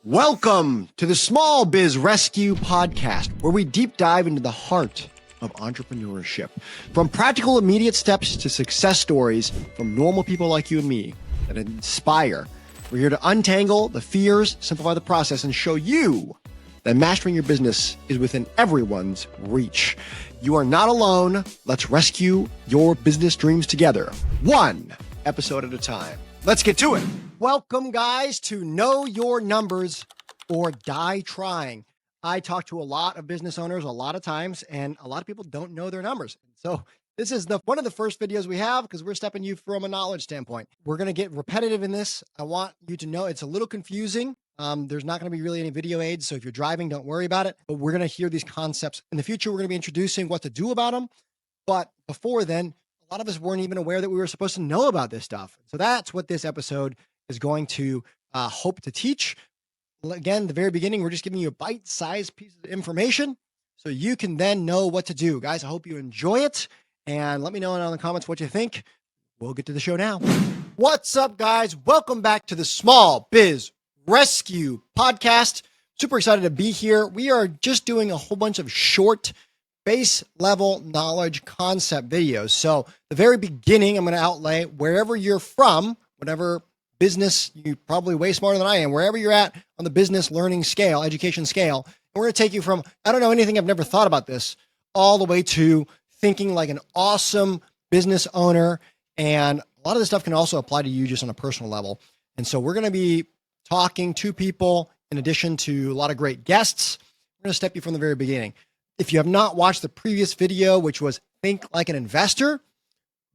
Welcome to the Small Biz Rescue Podcast, where we deep dive into the heart of entrepreneurship. From practical, immediate steps to success stories from normal people like you and me that inspire. We're here to untangle the fears, simplify the process, and show you that mastering your business is within everyone's reach. You are not alone. Let's rescue your business dreams together, one episode at a time. Let's get to it. Welcome, guys, to Know Your Numbers or Die Trying. I talk to a lot of business owners a lot of times, and a lot of people don't know their numbers. So this is one of the first videos we have because we're stepping you from a knowledge standpoint. We're going to get repetitive in this. I want you to know it's a little confusing. There's not going to be really any video aids. So if you're driving, don't worry about it. But we're going to hear these concepts. In the future, we're going to be introducing what to do about them. But before then, a lot of us weren't even aware that we were supposed to know about this stuff. So that's what this episode is going to hope to teach. Again, the very beginning, we're just giving you a bite-sized piece of information so you can then know what to do. Guys, I hope you enjoy it. And let me know in the comments what you think. We'll get to the show now. What's up, guys? Welcome back to the Small Biz Rescue Podcast. Super excited to be here. We are just doing a whole bunch of short base level knowledge concept videos. So the very beginning, I'm going to outlay wherever you're from, whatever business, you probably way smarter than I am, wherever you're at on the business learning scale, education scale. And we're going to take you from, I don't know anything, I've never thought about this, all the way to thinking like an awesome business owner. And a lot of this stuff can also apply to you just on a personal level. And so we're going to be talking to people in addition to a lot of great guests. We're going to step you from the very beginning. If you have not watched the previous video, which was Think Like an Investor,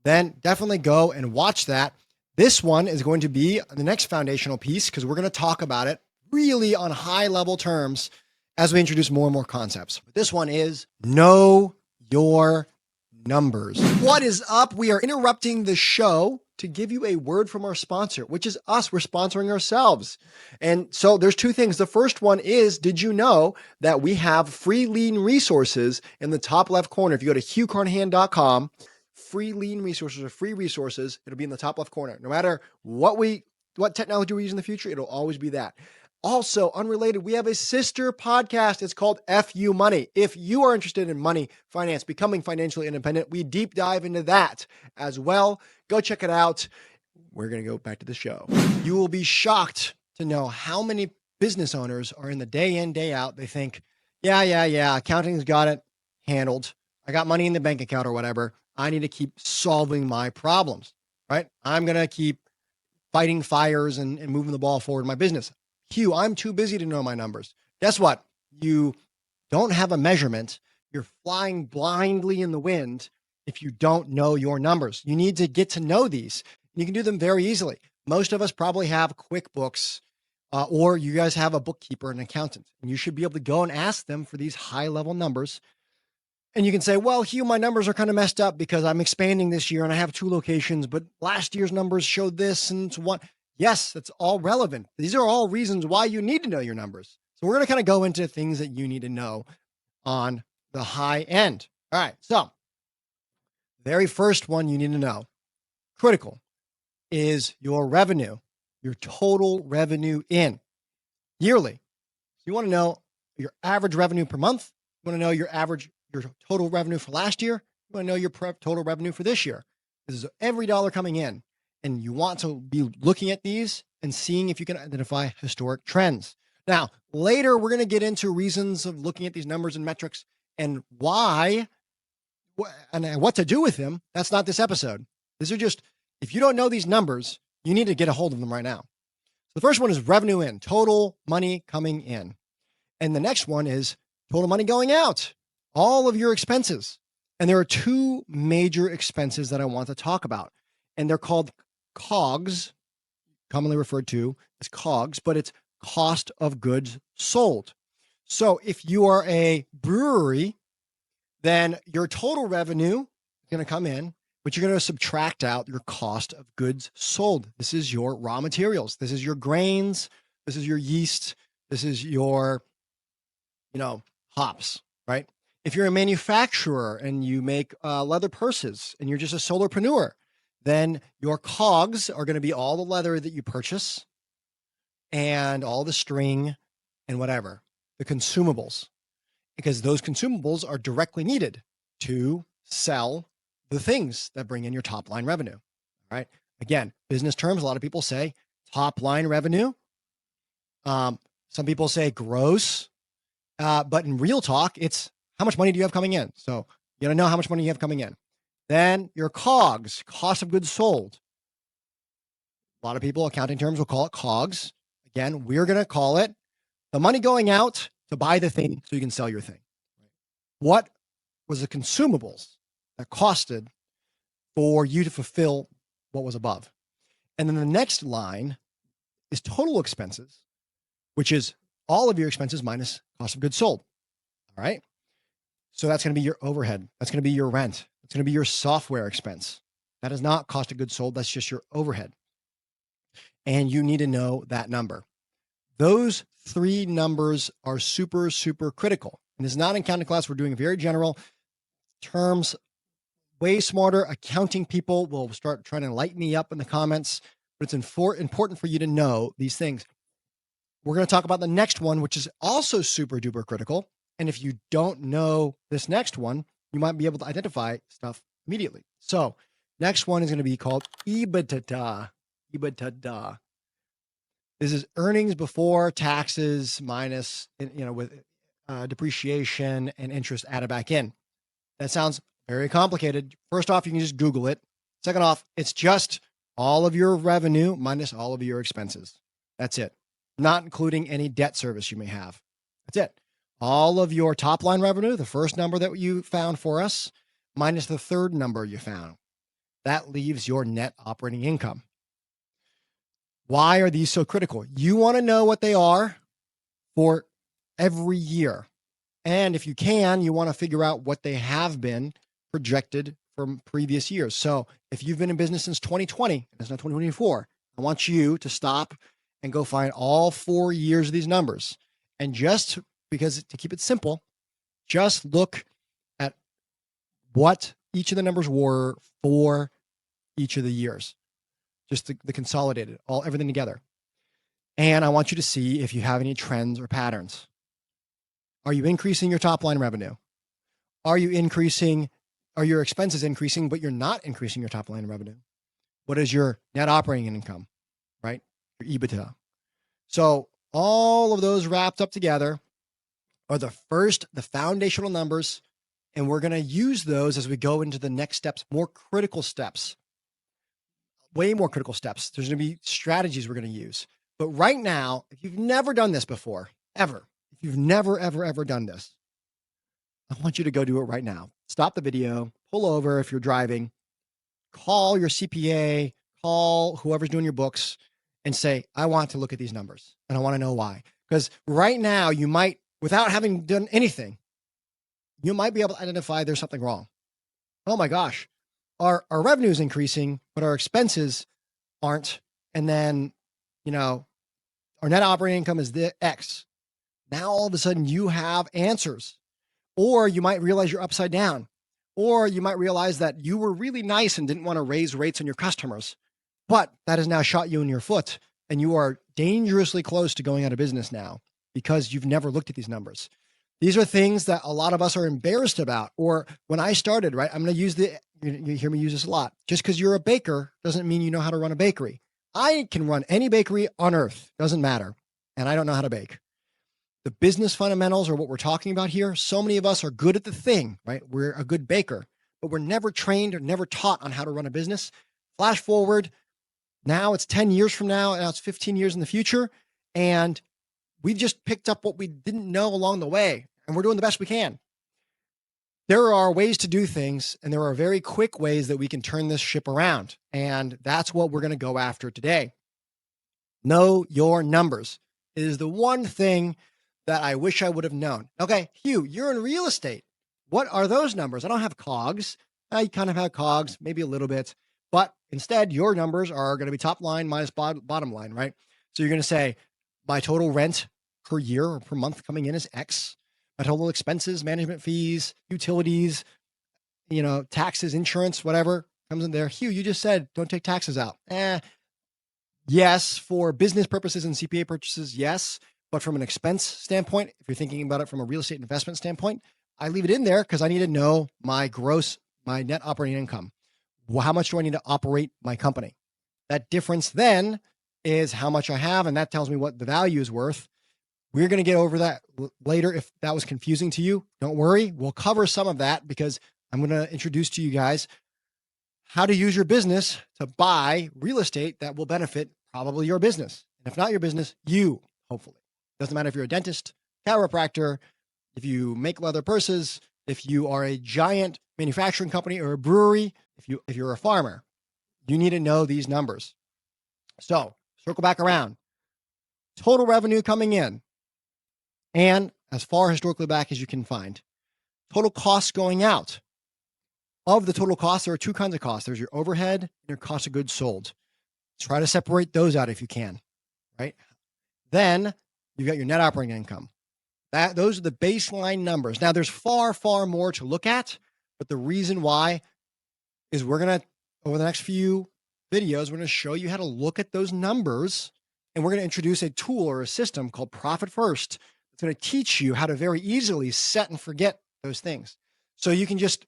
then definitely go and watch that. This one is going to be the next foundational piece because we're going to talk about it really on high level terms as we introduce more and more concepts. This one is Know Your Numbers. What is up? We are interrupting the show to give you a word from our sponsor, which is us. We're sponsoring ourselves. And so there's two things. The first one is, did you know that we have free lean resources in the top left corner? If you go to hughcarnahan.com, free lean resources or free resources, it'll be in the top left corner. No matter what technology we use in the future, it'll always be that. Also, unrelated, we have a sister podcast. It's called FU Money. If you are interested in money, finance, becoming financially independent, we deep dive into that as well. Go check it out. We're going to go back to the show. You will be shocked to know how many business owners are in the day in, day out. They think, yeah, accounting's got it handled. I got money in the bank account or whatever. I need to keep solving my problems, right? I'm going to keep fighting fires and moving the ball forward in my business. Hugh, I'm too busy to know my numbers. Guess what? You don't have a measurement. You're flying blindly in the wind if you don't know your numbers. You need to get to know these. You can do them very easily. Most of us probably have QuickBooks or you guys have a bookkeeper, an accountant, and you should be able to go and ask them for these high-level numbers. And you can say, well, Hugh, my numbers are kind of messed up because I'm expanding this year and I have 2 locations, but last year's numbers showed this and it's one. Yes, that's all relevant. These are all reasons why you need to know your numbers. So we're going to kind of go into things that you need to know on the high end. All right. So very first one you need to know, critical, is your revenue, your total revenue in yearly. So you want to know your average revenue per month. You want to know your total revenue for last year. You want to know your total revenue for this year. This is every dollar coming in. And you want to be looking at these and seeing if you can identify historic trends. Now, later, we're going to get into reasons of looking at these numbers and metrics and why and what to do with them. That's not this episode. These are just, if you don't know these numbers, you need to get a hold of them right now. So the first one is revenue in, total money coming in. And the next one is total money going out, all of your expenses. And there are 2 major expenses that I want to talk about. And they're called COGS, commonly referred to as COGS, but it's cost of goods sold. So if you are a brewery, then your total revenue is going to come in, but you're going to subtract out your cost of goods sold. This is your raw materials. This is your grains. This is your yeast. This is your, hops, right? If you're a manufacturer and you make leather purses and you're just a solopreneur, then your COGS are going to be all the leather that you purchase, and all the string and whatever, the consumables, because those consumables are directly needed to sell the things that bring in your top line revenue. All right. Again, business terms, a lot of people say top line revenue. Some people say gross, but in real talk, it's how much money do you have coming in? So you got to know how much money you have coming in. Then your COGS, cost of goods sold. A lot of people, accounting terms, will call it COGS. Again, we're going to call it the money going out to buy the thing so you can sell your thing. What was the consumables that costed for you to fulfill what was above? And then the next line is total expenses, which is all of your expenses minus cost of goods sold. All right. So that's going to be your overhead. That's going to be your rent. It's going to be your software expense. That is not cost of goods sold. That's just your overhead. And you need to know that number. Those three numbers are super, super critical. And it's not in accounting class. We're doing very general terms. Way smarter accounting people will start trying to light me up in the comments, but it's important for you to know these things. We're going to talk about the next one, which is also super duper critical. And if you don't know this next one, you might be able to identify stuff immediately. So next one is going to be called EBITDA. EBITDA. This is earnings before taxes minus, with depreciation and interest added back in. That sounds very complicated. First off, you can just Google it. Second off, it's just all of your revenue minus all of your expenses. That's it. Not including any debt service you may have. That's it. All of your top line revenue, the first number that you found for us, minus the third number you found. That leaves your net operating income. Why are these so critical? You want to know what they are for every year. And if you can, you want to figure out what they have been projected from previous years. So if you've been in business since 2020, and it's not 2024, I want you to stop and go find all 4 years of these numbers. And just because to keep it simple, just look at what each of the numbers were for each of the years. Just the consolidated, everything together. And I want you to see if you have any trends or patterns. Are you increasing your top line revenue? Are your expenses increasing, but you're not increasing your top line revenue? What is your net operating income, right? Your EBITDA. So all of those wrapped up together are the foundational numbers. And we're going to use those as we go into the next steps, more critical steps. Way more critical steps. There's going to be strategies we're going to use. But right now, if you've never done this before, ever, if you've never, ever done this, I want you to go do it right now. Stop the video, pull over if you're driving, call your CPA, call whoever's doing your books and say, I want to look at these numbers and I want to know why. Because right now you might, without having done anything, you might be able to identify there's something wrong. Oh my gosh. Our revenue is increasing, but our expenses aren't. And then, our net operating income is the X. Now, all of a sudden you have answers, or you might realize you're upside down, or you might realize that you were really nice and didn't want to raise rates on your customers, but that has now shot you in your foot and you are dangerously close to going out of business now because you've never looked at these numbers. These are things that a lot of us are embarrassed about. Or when I started, right, I'm going to use you hear me use this a lot. Just because you're a baker doesn't mean you know how to run a bakery. I can run any bakery on earth. Doesn't matter. And I don't know how to bake. The business fundamentals are what we're talking about here. So many of us are good at the thing, right? We're a good baker, but we're never trained or never taught on how to run a business. Flash forward. Now it's 10 years from now. Now it's 15 years in the future. And we've just picked up what we didn't know along the way, and we're doing the best we can. There are ways to do things, and there are very quick ways that we can turn this ship around. And that's what we're going to go after today. Know your numbers. It is the one thing that I wish I would have known. Okay, Hugh, you're in real estate. What are those numbers? I don't have COGS. I kind of have COGS, maybe a little bit, but instead your numbers are going to be top line minus bottom line, right? So you're going to say, my total rent per year or per month coming in is X. My total expenses, management fees, utilities, taxes, insurance, whatever comes in there. Hugh, you just said, don't take taxes out. Yes, for business purposes and CPA purchases, yes. But from an expense standpoint, if you're thinking about it from a real estate investment standpoint, I leave it in there because I need to know my net operating income. How much do I need to operate my company? That difference then is how much I have, and that tells me what the value is worth. We're going to get over that later. If that was confusing to you, don't worry. We'll cover some of that because I'm going to introduce to you guys how to use your business to buy real estate that will benefit probably your business. And if not your business, you, hopefully. Doesn't matter if you're a dentist, chiropractor, if you make leather purses, if you are a giant manufacturing company or a brewery, if you're a farmer, you need to know these numbers. So circle back around. Total revenue coming in, and as far historically back as you can find. Total costs going out. Of the total costs, there are two kinds of costs. There's your overhead and your cost of goods sold. Try to separate those out if you can, right? Then you've got your net operating income. Those are the baseline numbers. Now, there's far, far more to look at, but the reason why is we're going to, over the next few videos, we're going to show you how to look at those numbers, and we're going to introduce a tool or a system called Profit First. It's going to teach you how to very easily set and forget those things. So you can just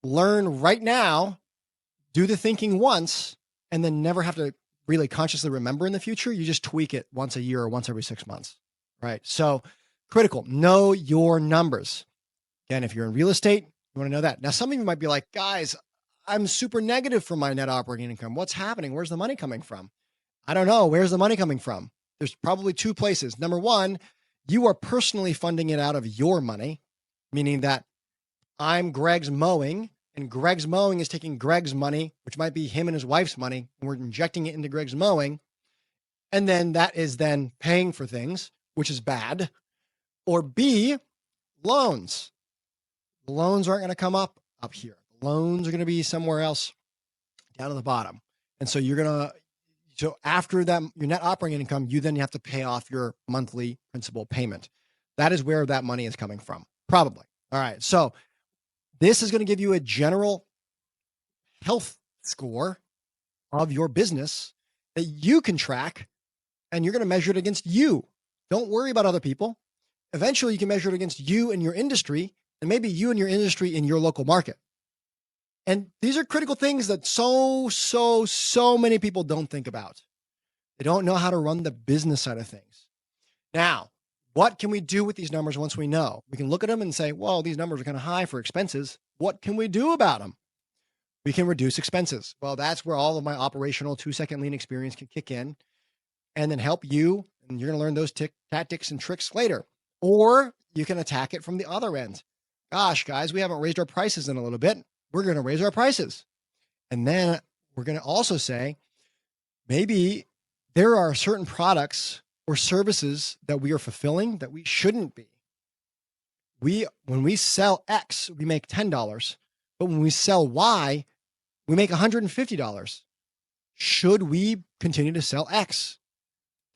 learn right now, do the thinking once, and then never have to really consciously remember in the future. You just tweak it once a year or once every 6 months, right? So critical, know your numbers. Again, if you're in real estate, you want to know that. Now, some of you might be like, guys, I'm super negative for my net operating income. What's happening? Where's the money coming from? I don't know. Where's the money coming from? There's probably two places. Number one, you are personally funding it out of your money, meaning that I'm Greg's mowing, and Greg's mowing is taking Greg's money, which might be him and his wife's money, and we're injecting it into Greg's mowing. And then that is then paying for things, which is bad. Or B, loans. The loans aren't going to come up here. The loans are going to be somewhere else down at the bottom. And so so after that, your net operating income, you then have to pay off your monthly principal payment. That is where that money is coming from, probably. All right. So this is going to give you a general health score of your business that you can track, and you're going to measure it against you. Don't worry about other people. Eventually, you can measure it against you and your industry, and maybe you and your industry in your local market. And these are critical things that so many people don't think about. They don't know how to run the business side of things. Now, what can we do with these numbers once we know? We can look at them and say, well, these numbers are kind of high for expenses. What can we do about them? We can reduce expenses. Well, that's where all of my operational 2-second lean experience can kick in and then help you. And you're going to learn those tactics and tricks later. Or you can attack it from the other end. Gosh, guys, we haven't raised our prices in a little bit. We're going to raise our prices. And then we're going to also say, maybe there are certain products or services that we are fulfilling that we shouldn't be. When we sell X, we make $10, but when we sell Y, we make $150. Should we continue to sell X?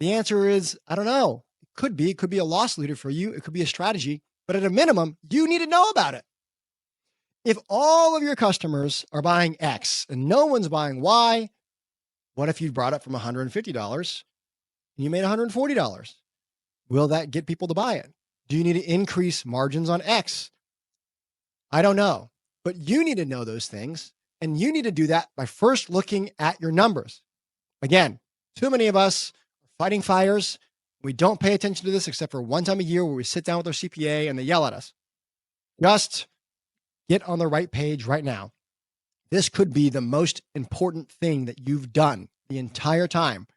The answer is, I don't know. It could be a loss leader for you. It could be a strategy, but at a minimum, you need to know about it. If all of your customers are buying X and no one's buying Y, what if you brought it from $150 and you made $140? Will that get people to buy it? Do you need to increase margins on X? I don't know, but you need to know those things, and you need to do that by first looking at your numbers. Again, too many of us are fighting fires. We don't pay attention to this except for one time a year where we sit down with our CPA and they yell at us. Just get on the right page right now. This could be the most important thing that you've done the entire time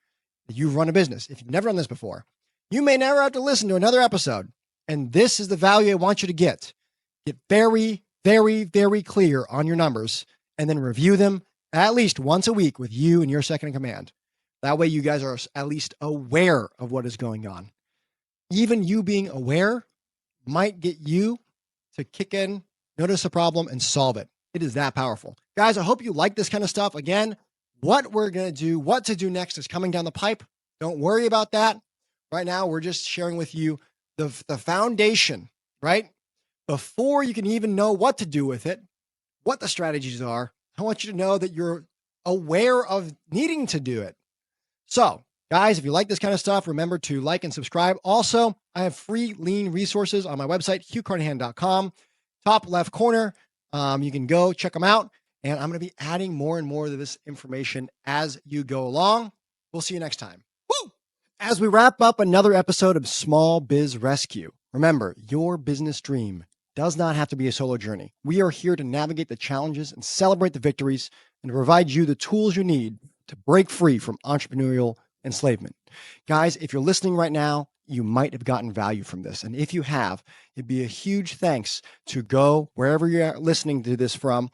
that you've run a business. If you've never done this before, you may never have to listen to another episode. And this is the value I want you to get. Get very, very, very clear on your numbers and then review them at least once a week with you and your second in command. That way you guys are at least aware of what is going on. Even you being aware might get you to kick in, notice a problem, and solve it. It is that powerful. Guys, I hope you like this kind of stuff. Again, what we're going to do, what to do next is coming down the pipe. Don't worry about that. Right now, we're just sharing with you the foundation, right? Before you can even know what to do with it, what the strategies are, I want you to know that you're aware of needing to do it. So, guys, if you like this kind of stuff, remember to like and subscribe. Also, I have free lean resources on my website, hughcarnahan.com. Top left corner. You can go check them out. And I'm going to be adding more and more of this information as you go along. We'll see you next time. Woo! As we wrap up another episode of Small Biz Rescue, remember, your business dream does not have to be a solo journey. We are here to navigate the challenges and celebrate the victories and to provide you the tools you need to break free from entrepreneurial enslavement. Guys, if you're listening right now, you might have gotten value from this. And if you have, it'd be a huge thanks to go wherever you're listening to this from,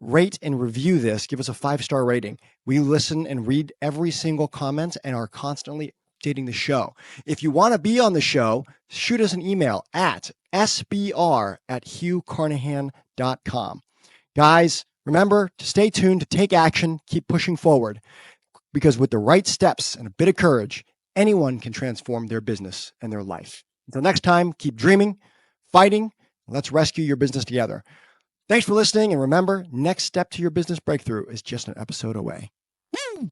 rate and review this, give us a 5-star rating. We listen and read every single comment and are constantly updating the show. If you want to be on the show, shoot us an email at sbr@hughcarnahan.com. Guys, remember to stay tuned, to take action, keep pushing forward, because with the right steps and a bit of courage, anyone can transform their business and their life. Until next time, keep dreaming, fighting, and let's rescue your business together. Thanks for listening, and remember, next step to your business breakthrough is just an episode away. Woo!